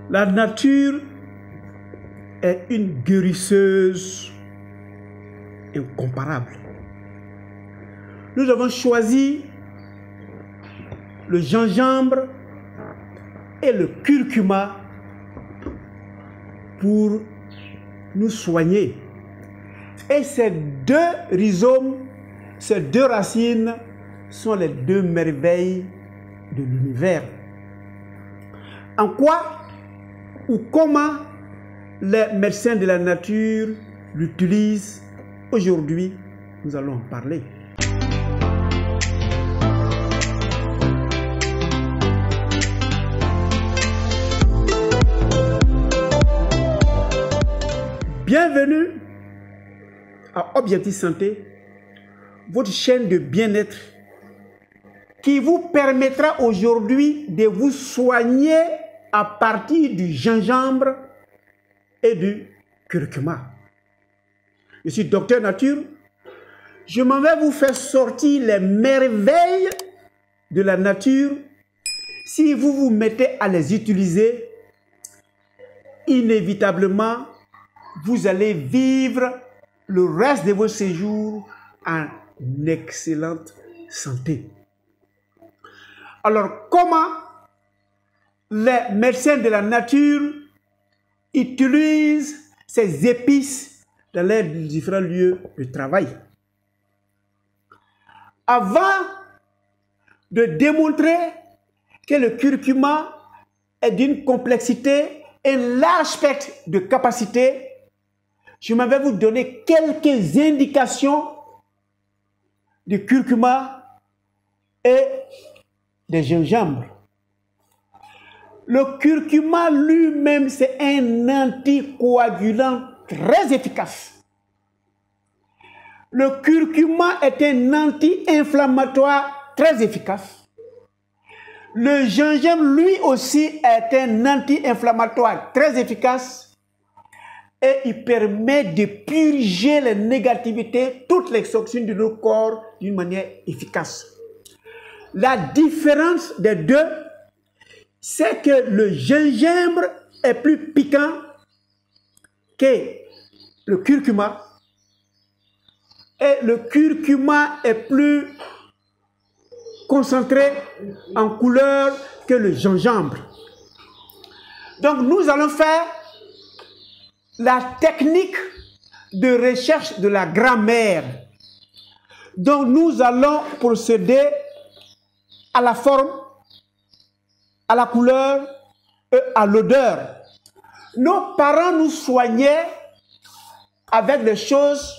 La nature est une guérisseuse incomparable. Nous avons choisi le gingembre et le curcuma pour nous soigner. Et ces deux rhizomes, ces deux racines sont les deux merveilles de l'univers. En quoi ou comment les médecins de la nature l'utilisent aujourd'hui, nous allons en parler. Bienvenue à Objectif Santé, votre chaîne de bien-être qui vous permettra aujourd'hui de vous soigner à partir du gingembre et du curcuma. Je suis Docteur Nature. Je m'en vais vous faire sortir les merveilles de la nature. Si vous vous mettez à les utiliser, inévitablement, vous allez vivre le reste de vos séjours en excellente santé. Alors, comment les médecins de la nature utilisent ces épices dans leurs différents lieux de travail? Avant de démontrer que le curcuma est d'une complexité et un large spectre de capacités, je vais vous donner quelques indications du curcuma et des gingembres. Le curcuma lui-même, c'est un anticoagulant très efficace. Le curcuma est un anti-inflammatoire très efficace. Le gingembre, lui aussi, est un anti-inflammatoire très efficace. Et il permet de purger les négativités, toutes les toxines de notre corps d'une manière efficace. La différence des deux, c'est que le gingembre est plus piquant que le curcuma. Et le curcuma est plus concentré en couleur que le gingembre. Donc nous allons faire la technique de recherche de la grammaire. Donc nous allons procéder à la forme, à la couleur et à l'odeur. Nos parents nous soignaient avec des choses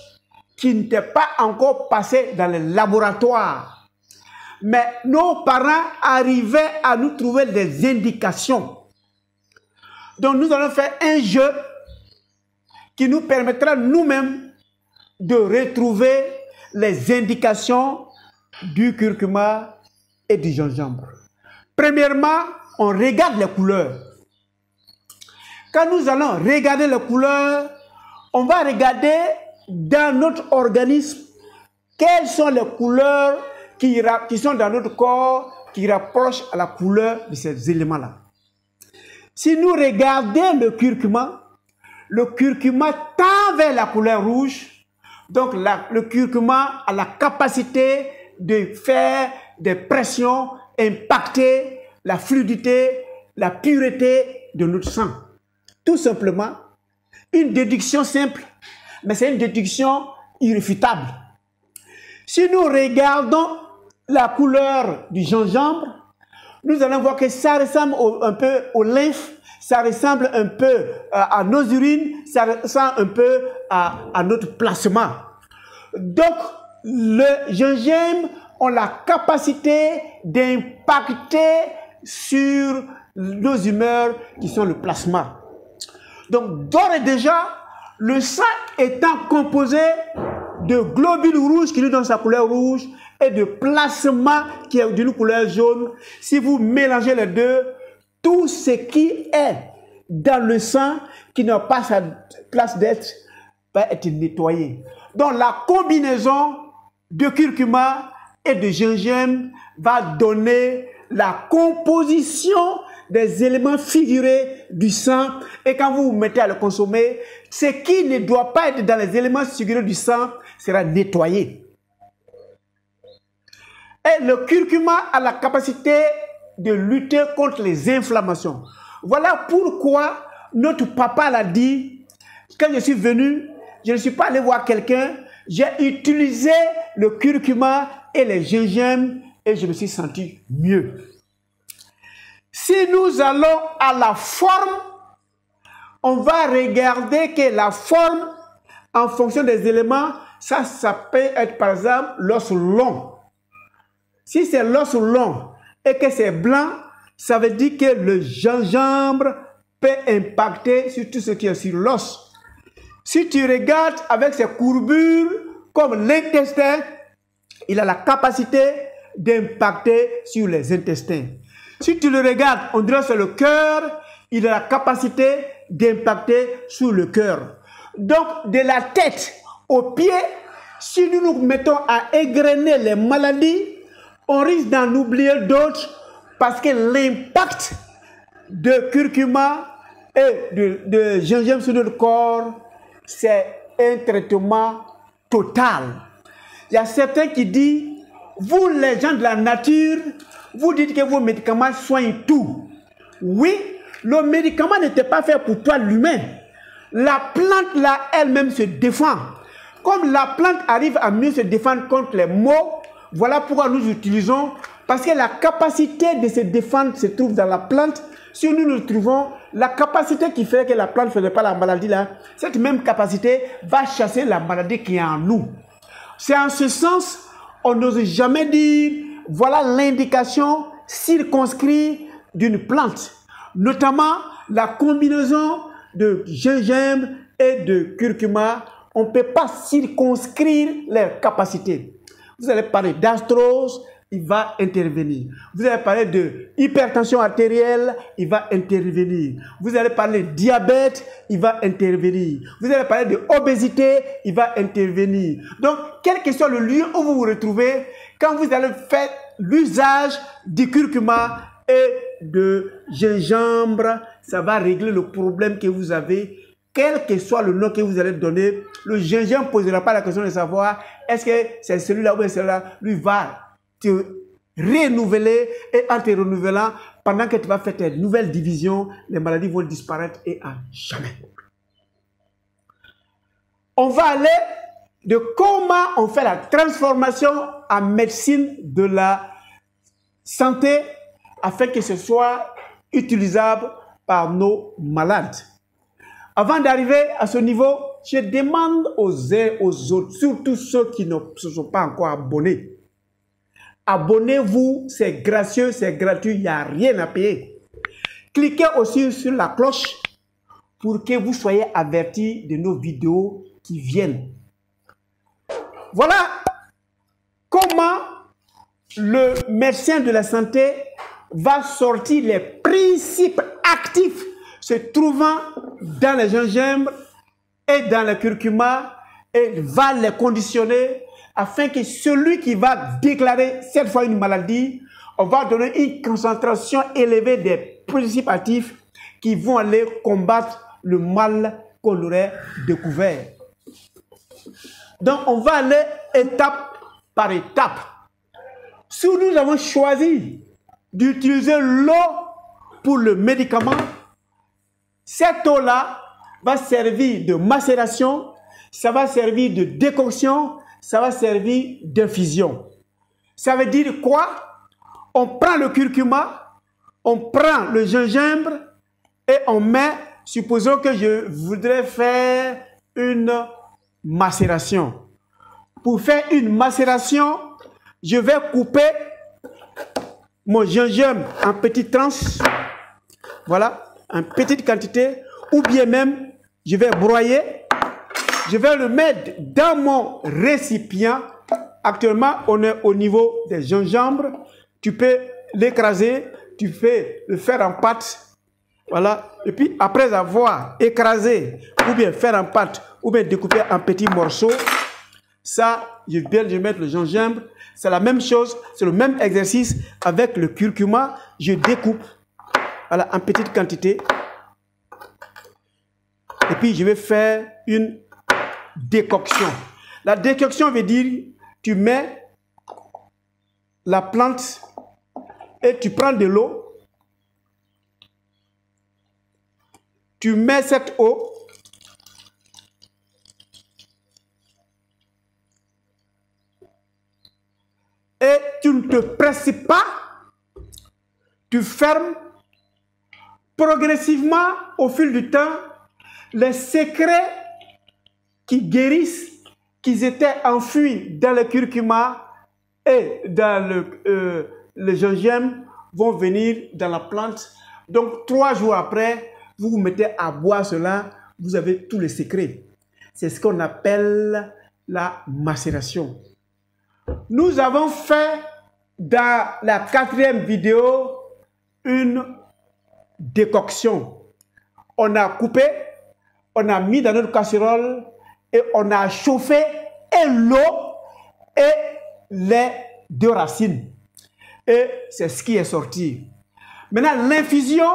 qui n'étaient pas encore passées dans les laboratoires. Mais nos parents arrivaient à nous trouver des indications. Donc nous allons faire un jeu qui nous permettra nous-mêmes de retrouver les indications du curcuma et du gingembre. Premièrement, on regarde les couleurs. Quand nous allons regarder les couleurs, on va regarder dans notre organisme quelles sont les couleurs qui sont dans notre corps, qui rapprochent à la couleur de ces éléments-là. Si nous regardons le curcuma tend vers la couleur rouge. Donc le curcuma a la capacité de faire des pressions, impacter la fluidité, la pureté de notre sang. Tout simplement, une déduction simple, mais c'est une déduction irréfutable. Si nous regardons la couleur du gingembre, nous allons voir que ça ressemble un peu au lymphe, ça ressemble un peu à nos urines, ça ressemble un peu à notre plasma. Donc, le gingembre a la capacité d'impacter sur nos humeurs qui sont le plasma. Donc, d'ores et déjà, le sang étant composé de globules rouges qui nous donnent sa couleur rouge et de plasma qui est d'une couleur jaune, si vous mélangez les deux, tout ce qui est dans le sang, qui n'a pas sa place d'être, va être nettoyé. Donc la combinaison de curcuma et de gingembre va donner la composition des éléments figurés du sang et quand vous vous mettez à le consommer, ce qui ne doit pas être dans les éléments figurés du sang sera nettoyé. Et le curcuma a la capacité de lutter contre les inflammations. Voilà pourquoi notre papa l'a dit, quand je suis venu, je ne suis pas allé voir quelqu'un, j'ai utilisé le curcuma et les gingembre et je me suis senti mieux. Si nous allons à la forme, on va regarder que la forme, en fonction des éléments, ça peut être par exemple l'os long. Si c'est l'os long et que c'est blanc, ça veut dire que le gingembre peut impacter sur tout ce qui est sur l'os. Si tu regardes avec ses courbures, comme l'intestin, il a la capacité d'impacter sur les intestins. Si tu le regardes, on dirait que c'est le cœur, il a la capacité d'impacter sur le cœur. Donc, de la tête aux pieds, si nous nous mettons à égrener les maladies, on risque d'en oublier d'autres parce que l'impact de curcuma et de gingembre sur notre corps, c'est un traitement total. Il y a certains qui disent, vous les gens de la nature, vous dites que vos médicaments soignent tout. Oui, le médicament n'était pas fait pour toi l'humain. La plante là, elle-même se défend. Comme la plante arrive à mieux se défendre contre les maux, voilà pourquoi nous utilisons, parce que la capacité de se défendre se trouve dans la plante. Si nous trouvons la capacité qui fait que la plante ne faisait pas la maladie là, cette même capacité va chasser la maladie qui est en nous. C'est en ce sens, on n'ose jamais dire, voilà l'indication circonscrite d'une plante. Notamment la combinaison de gingembre et de curcuma, on ne peut pas circonscrire leurs capacités. Vous allez parler d'arthrose, il va intervenir. Vous allez parler de hypertension artérielle, il va intervenir. Vous allez parler de diabète, il va intervenir. Vous allez parler de obésité, il va intervenir. Donc, quel que soit le lieu où vous vous retrouvez, quand vous allez faire l'usage du curcuma et de gingembre, ça va régler le problème que vous avez. Quel que soit le nom que vous allez donner, le gingembre ne posera pas la question de savoir est-ce que c'est celui-là ou celui-là. Lui va te renouveler et en te renouvelant, pendant que tu vas faire tes nouvelles divisions, les maladies vont disparaître et à jamais. On va aller de comment on fait la transformation en médecine de la santé afin que ce soit utilisable par nos malades. Avant d'arriver à ce niveau, je demande aux uns aux autres, surtout ceux qui ne se sont pas encore abonnés. Abonnez-vous, c'est gracieux, c'est gratuit, il n'y a rien à payer. Cliquez aussi sur la cloche pour que vous soyez avertis de nos vidéos qui viennent. Voilà comment le médecin de la santé va sortir les principes actifs se trouvant dans le gingembre et dans le curcuma et va les conditionner afin que celui qui va déclarer cette fois une maladie, on va donner une concentration élevée des principes actifs qui vont aller combattre le mal qu'on aurait découvert. Donc on va aller étape par étape. Si nous avons choisi d'utiliser l'eau pour le médicament, cette eau-là va servir de macération, ça va servir de décoction, ça va servir d'infusion. Ça veut dire quoi? On prend le curcuma, on prend le gingembre et on met, supposons que je voudrais faire une macération. Pour faire une macération, je vais couper mon gingembre en petites tranches, voilà, en petite quantité, ou bien même, je vais broyer, je vais le mettre dans mon récipient. Actuellement, on est au niveau des gingembres, tu peux l'écraser, tu peux le faire en pâte, voilà, et puis après avoir écrasé, ou bien faire en pâte, ou bien découper en petits morceaux, ça, je vais mettre le gingembre. C'est la même chose, c'est le même exercice avec le curcuma. Je découpe voilà, en petite quantité. Et puis, je vais faire une décoction. La décoction veut dire, tu mets la plante et tu prends de l'eau. Tu mets cette eau et tu ne te presses pas. Tu fermes progressivement au fil du temps les secrets qui guérissent, qui étaient enfouis dans le curcuma et dans le gingembre vont venir dans la plante. Donc 3 jours après, vous vous mettez à boire cela, vous avez tous les secrets. C'est ce qu'on appelle la macération. Nous avons fait dans la 4e vidéo une décoction. On a coupé, on a mis dans notre casserole et on a chauffé et l'eau et les 2 racines. Et c'est ce qui est sorti. Maintenant, l'infusion,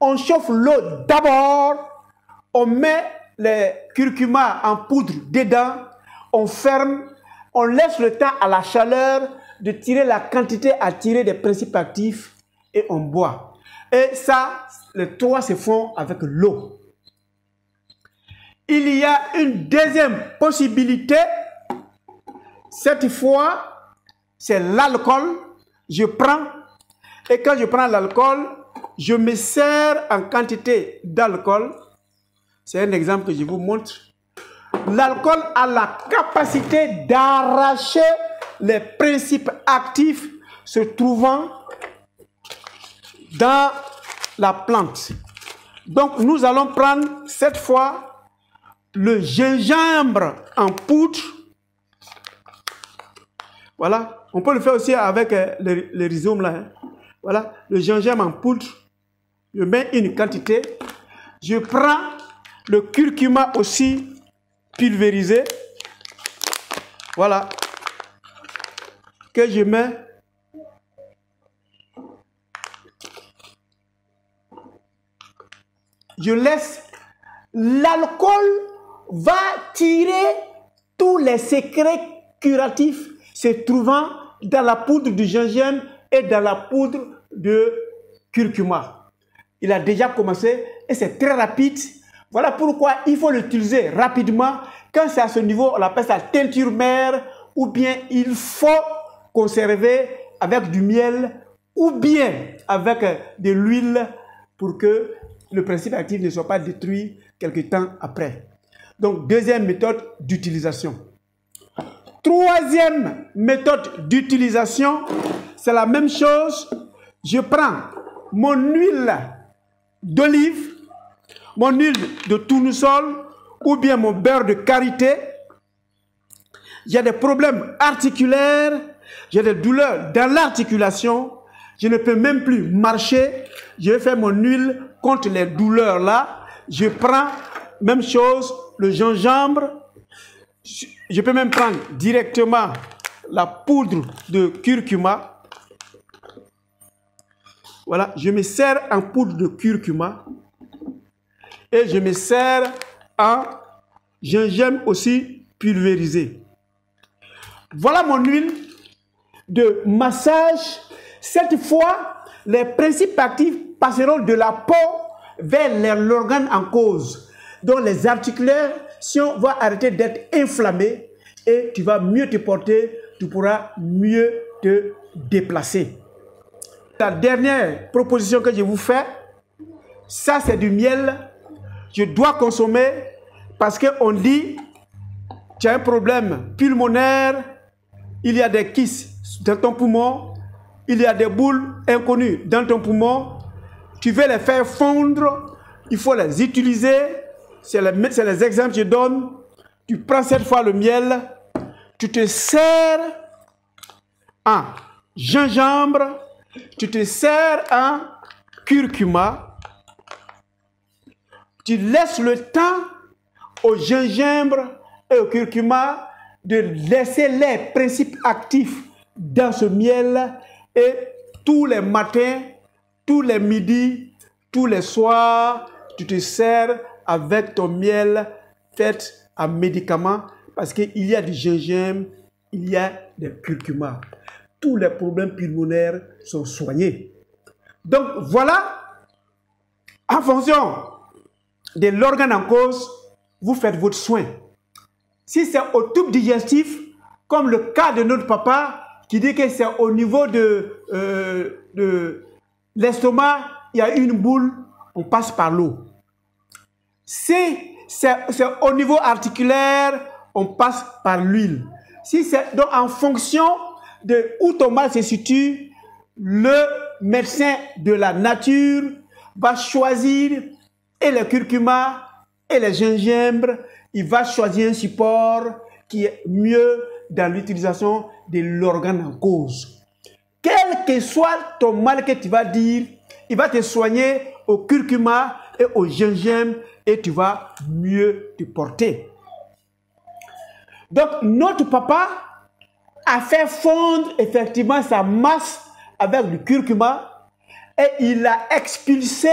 on chauffe l'eau d'abord, on met les curcuma en poudre dedans, on ferme, on laisse le temps à la chaleur de tirer la quantité à tirer des principes actifs et on boit. Et ça, les 3 se font avec l'eau. Il y a une deuxième possibilité. Cette fois, c'est l'alcool. Je prends, et quand je prends l'alcool, je me sers en quantité d'alcool. C'est un exemple que je vous montre. L'alcool a la capacité d'arracher les principes actifs se trouvant dans la plante. Donc, nous allons prendre cette fois le gingembre en poudre. Voilà. On peut le faire aussi avec les rhizomes là. Hein. Voilà. Le gingembre en poudre. Je mets une quantité. Je prends le curcuma aussi pulvérisé. Voilà. Que je mets. Je laisse. L'alcool va tirer tous les secrets curatifs se trouvant dans la poudre du gingembre et dans la poudre de curcuma. Il a déjà commencé et c'est très rapide. Voilà pourquoi il faut l'utiliser rapidement. Quand c'est à ce niveau, on appelle ça teinture mère, ou bien il faut conserver avec du miel ou bien avec de l'huile pour que le principe actif ne soit pas détruit quelque temps après. Donc, deuxième méthode d'utilisation. Troisième méthode d'utilisation, c'est la même chose. Je prends mon huile d'olive, mon huile de tournesol ou bien mon beurre de karité. J'ai des problèmes articulaires, j'ai des douleurs dans l'articulation, je ne peux même plus marcher. Je vais faire mon huile contre les douleurs là. Je prends, même chose, le gingembre. Je peux même prendre directement la poudre de curcuma. Voilà, je me sers en poudre de curcuma. Et je me sers en gingembre aussi pulvérisé. Voilà mon huile de massage. Cette fois, les principes actifs passeront de la peau vers l'organe en cause. Donc les articulations vont arrêter d'être inflammées et tu vas mieux te porter, tu pourras mieux te déplacer. La dernière proposition que je vous fais, ça c'est du miel. Je dois consommer parce qu'on dit, tu as un problème pulmonaire, il y a des kystes dans ton poumon, il y a des boules inconnues dans ton poumon, tu veux les faire fondre, il faut les utiliser. C'est les exemples que je donne. Tu prends cette fois le miel, tu te sers en gingembre, tu te sers en curcuma, tu laisses le temps au gingembre et au curcuma de laisser les principes actifs dans ce miel et tous les matins, tous les midis, tous les soirs, tu te sers avec ton miel fait à médicament parce qu'il y a du gingembre, il y a des curcuma. Tous les problèmes pulmonaires sont soignés. Donc voilà, en fonction de l'organe en cause, vous faites votre soin. Si c'est au tube digestif, comme le cas de notre papa, qui dit que c'est au niveau de l'estomac, il y a une boule, on passe par l'eau. Si c'est au niveau articulaire, on passe par l'huile. Si c'est donc en fonction de où ton mal se situe, le médecin de la nature va choisir et le curcuma et le gingembre, il va choisir un support qui est mieux dans l'utilisation de l'organe en cause. Quel que soit ton mal que tu vas dire, il va te soigner au curcuma et au gingembre et tu vas mieux te porter. Donc notre papa a fait fondre effectivement sa masse avec du curcuma et il a expulsé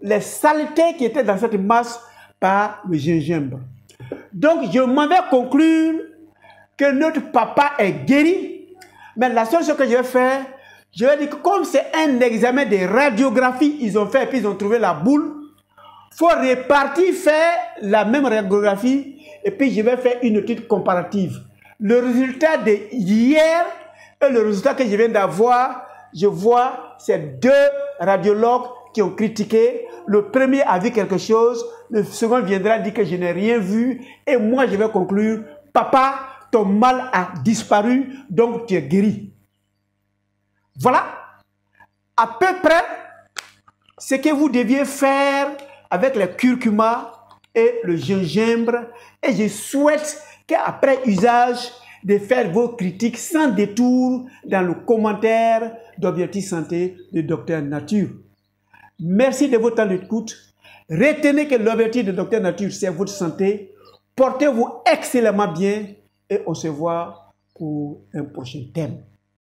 les saletés qui étaient dans cette masse par le gingembre. Donc je m'en vais conclure que notre papa est guéri, mais la seule chose que je vais faire, je vais dire que comme c'est un examen de radiographie, ils ont fait et puis ils ont trouvé la boule, il faut repartir faire la même radiographie et puis je vais faire une étude comparative. Le résultat de hier et le résultat que je viens d'avoir, je vois ces deux radiologues qui ont critiqué. Le premier a vu quelque chose, le second viendra dire que je n'ai rien vu et moi je vais conclure, papa, ton mal a disparu, donc tu es guéri. Voilà à peu près ce que vous deviez faire avec le curcuma et le gingembre. Et je souhaite qu'après usage, de faire vos critiques sans détour dans le commentaire d'Objectif Santé de Docteur Nature. Merci de votre temps d'écoute. Retenez que l'objectif de Docteur Nature, c'est votre santé. Portez-vous excellemment bien et on se voit pour un prochain thème.